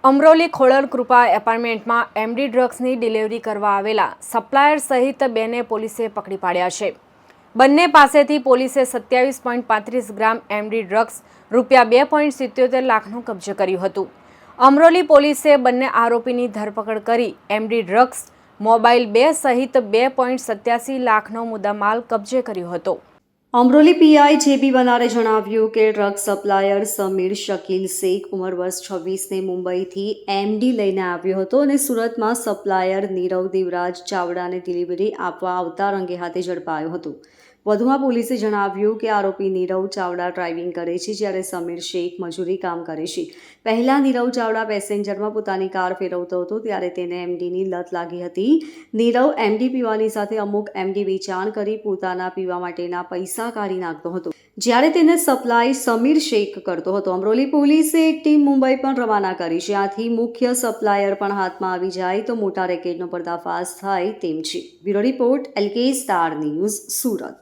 અમરોલી ખોડલ કૃપા એપાર્ટમેન્ટમાં MD ડ્રગ્સની delivery કરવા આવેલા સપ્લાયર સહિત બેને પોલીસે પકડી પાડ્યા છે. બંને પાસેથી પોલીસે 27.35 ગ્રામ એમડી ડ્રગ્સ ₹2.77 લાખનું કબજે કર્યું હતું. અમરોલી પોલીસે બંને આરોપીની ધરપકડ કરી એમડી ડ્રગ્સ, મોબાઈલ 2 સહિત 2.87 લાખનો મુદ્દામાલ કબજે કર્યો હતો. અમરોલી પીઆઈ જેબી બનારે જણાવ્યું કે ડ્રગ સપ્લાયર સમીર શકીલ શેખ ઉંમર વર્ષ 26ને મુંબઈથી એમડી લઈને આવ્યો હતો અને સુરતમાં સપ્લાયર નીરવ દેવરાજ ચાવડાને ડિલિવરી આપવા આવતા રંગે હાથે ઝડપાયો હતો. વધુમાં પોલીસે જણાવ્યું કે આરોપી નીરવ ચાવડા ડ્રાઇવિંગ કરે છે જ્યારે સમીર શેખ મજૂરી કામ કરે છે. પહેલા નીરવ ચાવડા પેસેન્જરમાં પોતાની કાર ફેરવતો હતો ત્યારે તેને એમડીની લત લાગી હતી. નીરવ એમડી પીવાની સાથે અમુક એમડી વેચાણ કરી પોતાના પીવા માટેના પૈસા કાઢી નાખતો હતો, જ્યારે તેને સપ્લાય સમીર શેખ કરતો હતો. અમરોલી પોલીસે એક ટીમ મુંબઈ પણ રવાના કરી છે. આથી મુખ્ય સપ્લાયર પણ હાથમાં આવી જાય તો મોટા રેકેટનો પર્દાફાશ થાય તેમ છે. Bureau report LK star news, Surat.